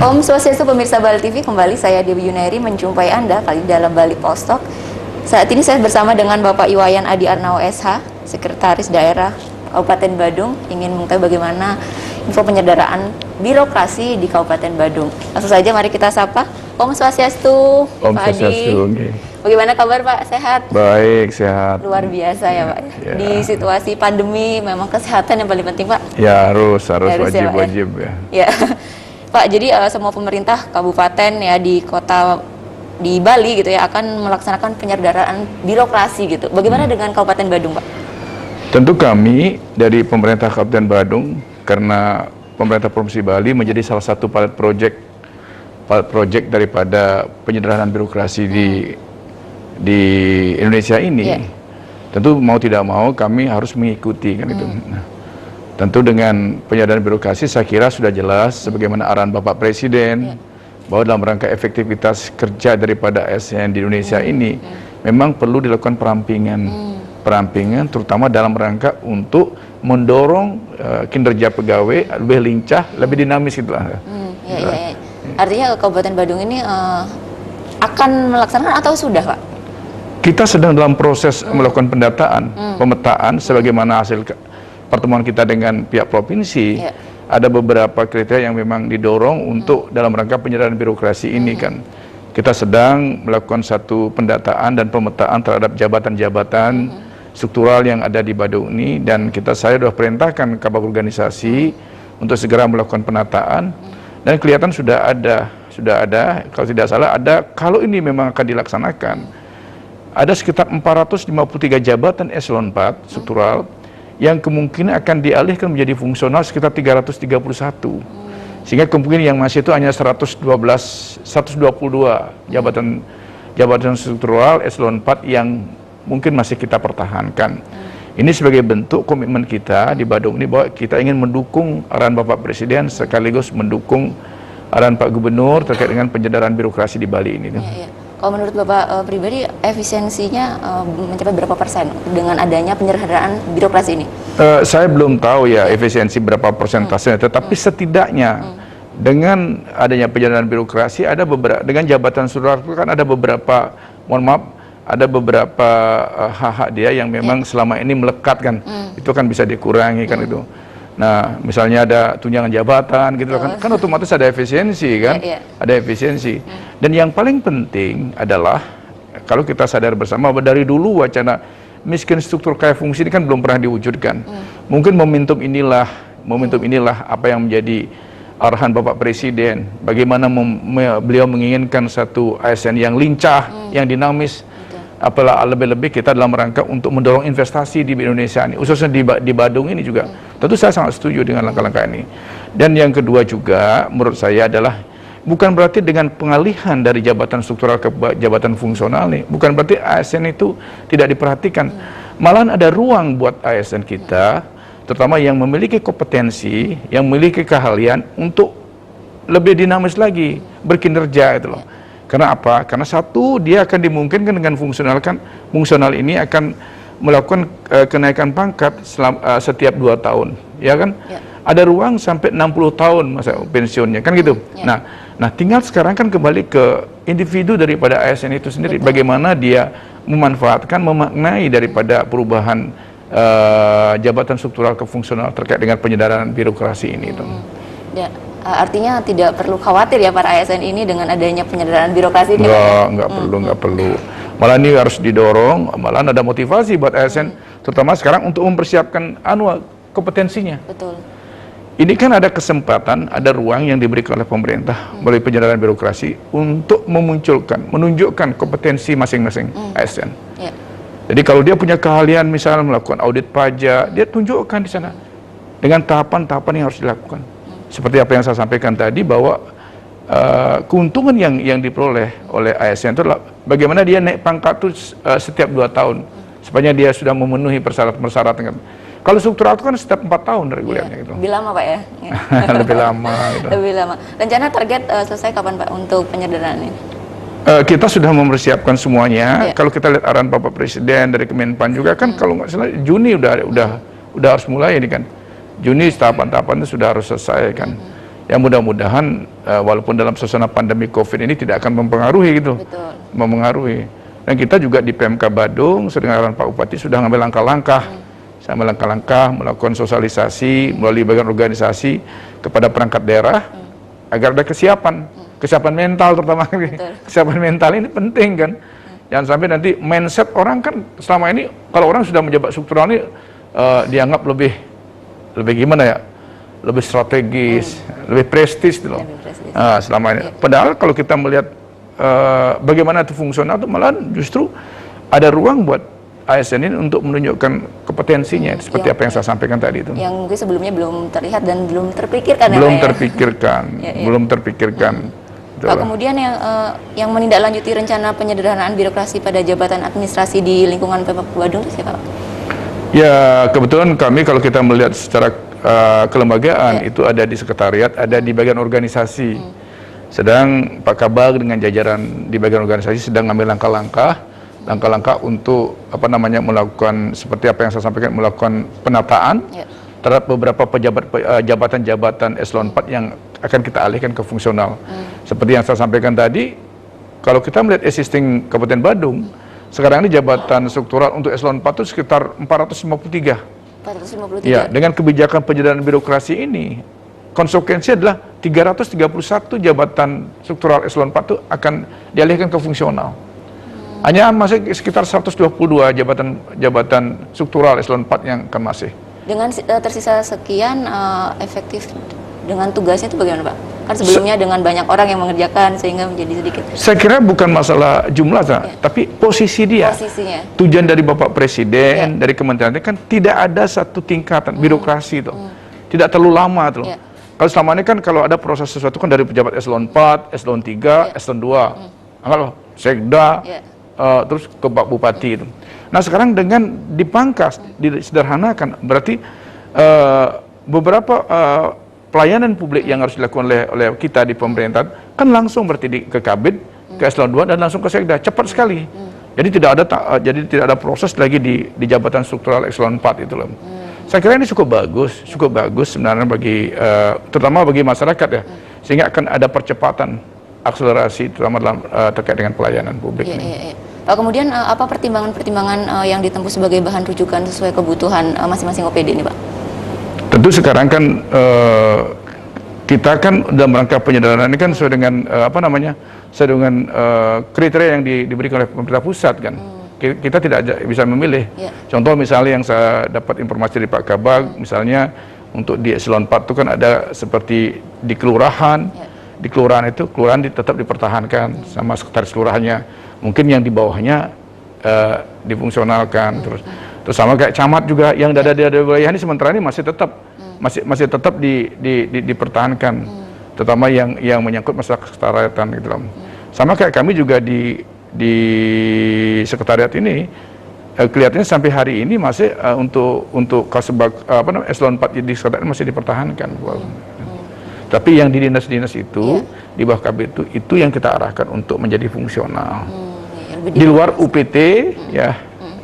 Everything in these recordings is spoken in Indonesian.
Om Swastiastu pemirsa Bali TV, kembali saya Dewi Yunairi menjumpai Anda kali dalam Bali Post Talk. Saat ini saya bersama dengan Bapak Iwayan Adi Arnao SH, Sekretaris Daerah Kabupaten Badung, ingin mengetahui bagaimana info penyederhanaan birokrasi di Kabupaten Badung. Langsung saja mari kita sapa. Om Swastiastu, Om Pak Adi. Swastiastu, okay. Bagaimana kabar Pak? Sehat? Baik, sehat. Luar biasa ya Pak. Ya. Di situasi pandemi memang kesehatan yang paling penting Pak. Ya harus Wajib ya. Ya. Pak, jadi semua pemerintah kabupaten ya di kota di Bali gitu ya akan melaksanakan penyederhanaan birokrasi gitu. Bagaimana dengan Kabupaten Badung, Pak? Tentu kami dari pemerintah Kabupaten Badung, karena pemerintah Provinsi Bali menjadi salah satu pilot project daripada penyederhanaan birokrasi di Indonesia ini. Yeah. Tentu mau tidak mau kami harus mengikuti kan itu. Nah, tentu dengan penyederhanaan birokrasi saya kira sudah jelas sebagaimana arahan Bapak Presiden bahwa dalam rangka efektivitas kerja daripada ASN di Indonesia ini memang perlu dilakukan perampingan terutama dalam rangka untuk mendorong kinerja pegawai lebih lincah, lebih dinamis itulah. Ya. Artinya Kabupaten Badung ini akan melaksanakan atau sudah, Pak? Kita sedang dalam proses melakukan pendataan, pemetaan sebagaimana hasil pertemuan kita dengan pihak provinsi. Ada beberapa kriteria yang memang didorong untuk dalam rangka penyederhanaan birokrasi ini kan. Kita sedang melakukan satu pendataan dan pemetaan terhadap jabatan-jabatan struktural yang ada di Badung ini, dan saya sudah perintahkan kabag organisasi untuk segera melakukan penataan, dan kelihatan sudah ada kalau tidak salah kalau ini memang akan dilaksanakan ada sekitar 453 jabatan eselon 4 struktural yang kemungkinan akan dialihkan menjadi fungsional sekitar 331. Sehingga kemungkinan yang masih itu hanya 122 jabatan struktural eselon 4 yang mungkin masih kita pertahankan. Ini sebagai bentuk komitmen kita di Badung ini bahwa kita ingin mendukung arahan Bapak Presiden sekaligus mendukung arahan Pak Gubernur terkait dengan penyederhanaan birokrasi di Bali ini. Kalau menurut Bapak pribadi, efisiensinya mencapai berapa persen dengan adanya penyederhanaan birokrasi ini? Saya belum tahu ya efisiensi berapa persentasenya, tetapi setidaknya dengan adanya penyederhanaan birokrasi ada beberapa, dengan jabatan struktural kan ada beberapa, ada beberapa hak-hak dia yang memang selama ini melekat kan, itu kan bisa dikurangi kan itu. Nah, misalnya ada tunjangan jabatan gitu kan otomatis ada efisiensi kan, ada efisiensi. Dan yang paling penting adalah kalau kita sadar bersama bahwa dari dulu wacana miskin struktur kaya fungsi ini kan belum pernah diwujudkan. Mungkin momentum inilah apa yang menjadi arahan Bapak Presiden, bagaimana beliau menginginkan satu ASN yang lincah, yang dinamis. Apalagi lebih-lebih kita dalam rangka untuk mendorong investasi di Indonesia ini, khususnya di Badung ini juga. Tentu saya sangat setuju dengan langkah-langkah ini. Dan yang kedua juga menurut saya adalah bukan berarti dengan pengalihan dari jabatan struktural ke jabatan fungsional nih, bukan berarti ASN itu tidak diperhatikan. Malahan ada ruang buat ASN kita, terutama yang memiliki kompetensi, yang memiliki keahlian untuk lebih dinamis lagi berkinerja itu loh. Karena apa? Karena satu, dia akan dimungkinkan dengan fungsional ini akan melakukan kenaikan pangkat setiap 2 tahun, ya kan? Ada ruang sampai 60 tahun masa pensiunnya, kan gitu. Nah, tinggal sekarang kan kembali ke individu daripada ASN itu sendiri. Bagaimana dia memanfaatkan, memaknai daripada perubahan jabatan struktural ke fungsional terkait dengan penyederhanaan birokrasi ini itu. Artinya tidak perlu khawatir ya para ASN ini dengan adanya penyederhanaan birokrasi ini? Nggak perlu. Malah ini harus didorong, malah ada motivasi buat ASN, terutama sekarang untuk mempersiapkan kompetensinya. Betul. Ini kan ada kesempatan, ada ruang yang diberikan oleh pemerintah melalui penyederhanaan birokrasi untuk menunjukkan kompetensi masing-masing ASN. Jadi kalau dia punya keahlian misalnya melakukan audit pajak, dia tunjukkan di sana dengan tahapan-tahapan yang harus dilakukan. Seperti apa yang saya sampaikan tadi bahwa keuntungan yang diperoleh oleh ASN itu adalah bagaimana dia naik pangkat itu setiap 2 tahun supaya dia sudah memenuhi persyaratan. Kalau struktural itu kan setiap 4 tahun regulernya gitu. Lebih lama Pak ya? Lebih lama gitu. Lebih lama. Rencana target selesai kapan Pak untuk penyederhanaan ini? Kita sudah mempersiapkan semuanya. Kalau kita lihat arahan Bapak Presiden dari Kemenpan juga kan kalau nggak salah Juni udah harus mulai ini kan. Juni tahapan-tahapan itu sudah harus selesai kan. yang mudah-mudahan walaupun dalam suasana pandemi COVID ini tidak akan mempengaruhi gitu. Betul. Mempengaruhi. Dan kita juga di PMK Badung dengan arahan Pak Bupati sudah mengambil langkah-langkah. Saya mengambil langkah-langkah, melakukan sosialisasi melalui bagian organisasi kepada perangkat daerah agar ada kesiapan. Kesiapan mental terutama. Kesiapan mental ini penting kan. Jangan sampai nanti mindset orang kan selama ini kalau orang sudah menjabat struktural ini dianggap lebih gimana ya? Lebih strategis, lebih prestis gitu loh. Selama ini. Padahal kalau kita melihat bagaimana itu fungsional itu malah justru ada ruang buat ASN ini untuk menunjukkan kompetensinya seperti apa yang saya sampaikan tadi itu. Yang mungkin sebelumnya belum terlihat dan belum terpikirkan belum ya, Pak, terpikirkan, belum terpikirkan. Pak, kemudian yang menindaklanjuti rencana penyederhanaan birokrasi pada jabatan administrasi di lingkungan Pemkab Badung itu siapa, Pak? Ya, kebetulan kami kalau kita melihat secara kelembagaan itu ada di sekretariat, ada di bagian organisasi. Sedang Pak Kabag dengan jajaran di bagian organisasi sedang mengambil langkah-langkah untuk melakukan seperti apa yang saya sampaikan, melakukan penataan terhadap beberapa jabatan-jabatan eselon 4 yang akan kita alihkan ke fungsional. Seperti yang saya sampaikan tadi, kalau kita melihat existing Kabupaten Badung, sekarang ini jabatan struktural untuk eselon 4 itu sekitar 453. 453. Ya, dengan kebijakan penyederhanaan birokrasi ini, konsekuensi adalah 331 jabatan struktural eselon 4 itu akan dialihkan ke fungsional. Hanya masih sekitar 122 jabatan struktural eselon 4 yang akan masih. Dengan tersisa sekian efektif dengan tugasnya itu bagaimana, Pak? Kan sebelumnya dengan banyak orang yang mengerjakan sehingga menjadi sedikit. Saya kira bukan masalah jumlah, tapi posisi dia. Posisinya. Tujuan dari Bapak Presiden, dari Kementerian kan tidak ada satu tingkatan birokrasi itu. Tidak terlalu lama tuh. Kalau selama ini kan kalau ada proses sesuatu kan dari pejabat eselon 4, eselon 3, eselon 2. Kalau sekda, terus ke Pak Bupati itu. Nah, sekarang dengan dipangkas, disederhanakan, berarti beberapa pelayanan publik yang harus dilakukan oleh kita di pemerintahan kan langsung berarti ke Kabid, ke eselon 2 dan langsung ke sekda, cepat sekali. Jadi tidak ada proses lagi di jabatan struktural eselon 4 itu loh. Saya kira ini cukup bagus sebenarnya bagi terutama bagi masyarakat ya, sehingga akan ada percepatan akselerasi terutama dalam terkait dengan pelayanan publik ini. Pak, kemudian apa pertimbangan yang ditempuh sebagai bahan rujukan sesuai kebutuhan masing-masing OPD ini, Pak? Tentu sekarang kan kita kan dalam rangka penyederhanaan ini kan sesuai dengan sesuai dengan kriteria yang diberikan oleh pemerintah pusat kan. Kita tidak bisa memilih. Contoh misalnya yang saya dapat informasi dari Pak Kabag, misalnya untuk di eselon 4 itu kan ada seperti di kelurahan. Di kelurahan itu tetap dipertahankan sama sekretaris kelurahannya. Mungkin yang di bawahnya difungsionalkan terus sama kayak camat juga yang ada di wilayah ini sementara ini masih tetap dipertahankan, terutama yang menyangkut masalah kesetaraatan gitu loh. Sama kayak kami juga di sekretariat ini kelihatannya sampai hari ini masih untuk kasubag eselon 4 di sekretariat masih dipertahankan. Tapi yang di dinas-dinas itu di bawah KB itu yang kita arahkan untuk menjadi fungsional. Di luar UPT ya,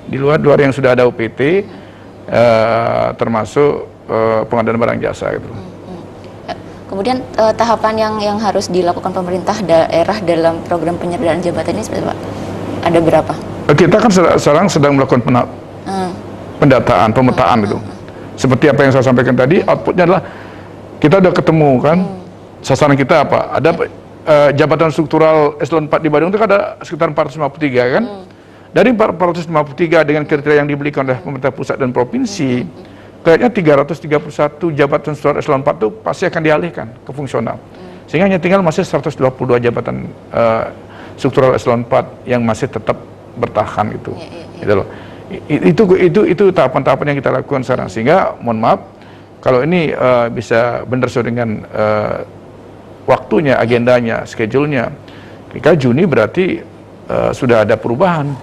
di luar yang sudah ada UPT termasuk pengadaan barang jasa gitu. Kemudian tahapan yang harus dilakukan pemerintah daerah dalam program penyederhanaan jabatan ini seperti apa? Ada berapa? Kita kan sekarang sedang melakukan pendataan, pemetaan gitu. Seperti apa yang saya sampaikan tadi, outputnya adalah kita udah ketemu kan sasaran kita apa? Ada jabatan struktural eselon 4 di Badung itu kan ada sekitar 453 kan? Dari 453 dengan kriteria yang diberikan oleh pemerintah pusat dan provinsi, kayaknya 331 jabatan struktural eselon 4 itu pasti akan dialihkan ke fungsional. Sehingga hanya tinggal masih 122 jabatan struktural eselon 4 yang masih tetap bertahan gitu. Gitu loh. Itu tahapan-tahapan yang kita lakukan sekarang. Sehingga mohon maaf kalau ini bisa benar sesuai dengan waktunya, agendanya, schedule-nya. Jika Juni berarti sudah ada perubahan,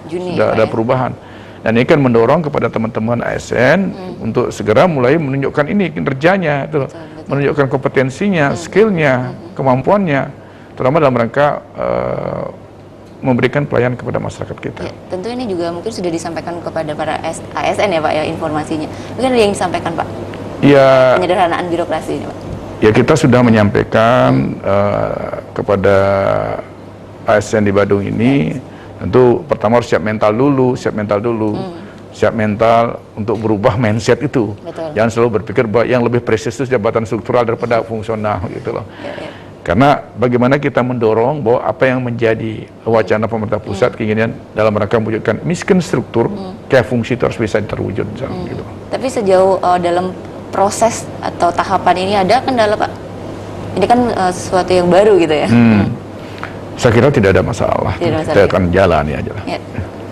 perubahan. Dan ini kan mendorong kepada teman-teman ASN untuk segera mulai menunjukkan ini kinerjanya, itu menunjukkan kompetensinya, skillnya, kemampuannya, terutama dalam rangka memberikan pelayanan kepada masyarakat kita. Ya, tentu ini juga mungkin sudah disampaikan kepada para ASN ya Pak ya informasinya. Mungkin ada yang disampaikan Pak? Ya. Penyederhanaan birokrasi ini Pak. Ya, kita sudah menyampaikan kepada ASN di Badung ini, tentu pertama harus siap mental dulu, siap mental untuk berubah mindset itu. Betul. Jangan selalu berpikir bahwa yang lebih prestisius jabatan struktural daripada fungsional gitu loh. Karena bagaimana kita mendorong bahwa apa yang menjadi wacana pemerintah pusat keinginan dalam rangka mewujudkan miskin struktur, kayak fungsi itu harus bisa terwujud. Gitu. Tapi sejauh dalam proses atau tahapan ini ada kendala, Pak? Ini kan sesuatu yang baru gitu ya. Saya kira tidak ada masalah. Kita akan jalani aja. Ya.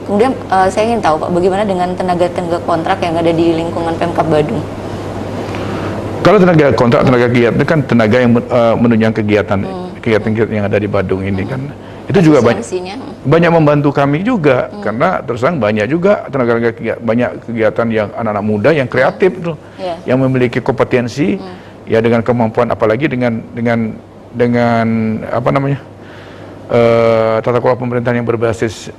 Kemudian saya ingin tahu, Pak, bagaimana dengan tenaga kontrak yang ada di lingkungan Pemkab Badung? Kalau tenaga kontrak, tenaga kegiatan itu kan tenaga yang menunjang kegiatan yang ada di Badung ini kan. Itu juga banyak membantu kami juga, karena terus terang banyak juga banyak kegiatan yang anak-anak muda yang kreatif tuh, yang memiliki kompetensi, ya dengan kemampuan, apalagi dengan apa namanya tata kelola pemerintahan yang berbasis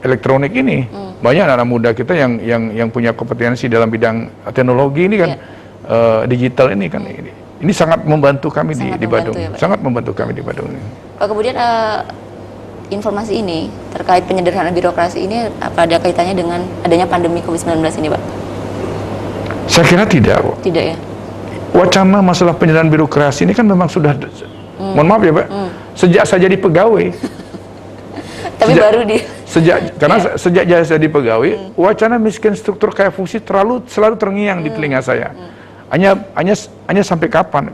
elektronik ini, banyak anak-anak muda kita yang punya kompetensi dalam bidang teknologi ini kan, digital ini kan, ini sangat membantu kami di Badung, ya, sangat membantu kami di Badung ini. Pak, kemudian informasi ini terkait penyederhanaan birokrasi ini apa ada kaitannya dengan adanya pandemi COVID-19 ini, Pak? Saya kira tidak, Pak. Tidak ya? Wacana masalah penyederhanaan birokrasi ini kan memang sudah, mohon maaf ya, Pak, sejak saya jadi pegawai. Tapi baru sejak saya jadi pegawai, wacana miskin struktur kaya fungsi selalu terngiang di telinga saya. Hanya sampai kapan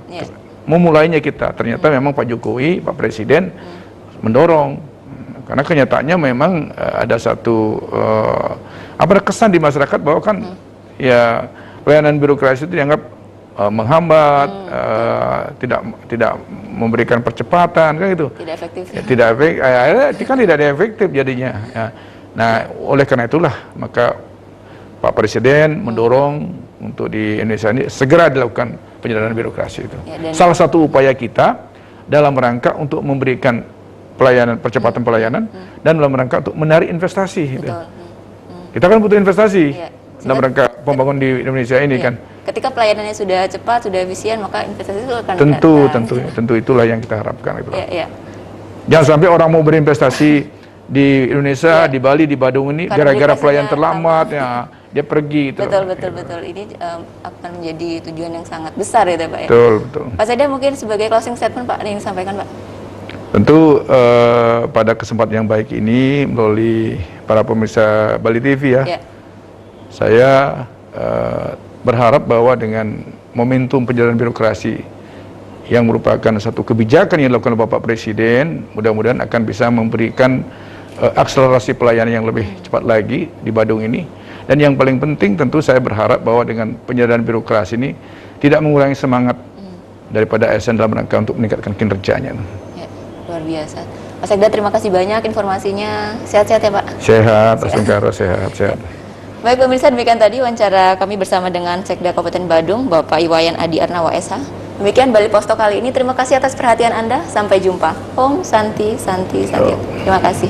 memulainya kita? Ternyata memang Pak Jokowi, Pak Presiden mendorong, karena kenyataannya memang ada satu kesan di masyarakat bahwa kan ya pelayanan birokrasi itu dianggap menghambat, tidak memberikan percepatan kan gitu. Tidak efektif. Ya, tidak efektif jadinya. Ya. Nah, oleh karena itulah maka Pak Presiden mendorong untuk di Indonesia ini segera dilakukan penyederhanaan birokrasi itu. Ya, salah satu upaya kita dalam rangka untuk memberikan percepatan pelayanan dan dalam rangka untuk menarik investasi. Gitu. Kita kan butuh investasi dalam rangka pembangunan di Indonesia ini kan. Ketika pelayanannya sudah cepat, sudah efisien, maka investasi itu akan tentu itulah yang kita harapkan itu. Jangan sampai orang mau berinvestasi di Indonesia, di Bali, di Badung ini gara-gara pelayanan terlambat ya dia pergi. Betul. Ini akan menjadi tujuan yang sangat besar ya, Pak ya. Betul. Pak Seda, mungkin sebagai closing statement Pak yang disampaikan, Pak. Tentu pada kesempatan yang baik ini melalui para pemirsa Bali TV ya. Saya berharap bahwa dengan momentum penyederhanaan birokrasi yang merupakan satu kebijakan yang dilakukan oleh Bapak Presiden, mudah-mudahan akan bisa memberikan akselerasi pelayanan yang lebih cepat lagi di Badung ini. Dan yang paling penting tentu saya berharap bahwa dengan penyederhanaan birokrasi ini tidak mengurangi semangat daripada ASN dalam rangka untuk meningkatkan kinerjanya. Ya, luar biasa. Mas Sekda, terima kasih banyak informasinya. Sehat-sehat ya, Pak? Sehat, Asungkara, sehat. Baik pemirsa, demikian tadi wawancara kami bersama dengan Sekda Kabupaten Badung, Bapak Iwayan Adi Arnawa SH. Demikian Bali Posto kali ini. Terima kasih atas perhatian Anda. Sampai jumpa. Om Santi. Terima kasih.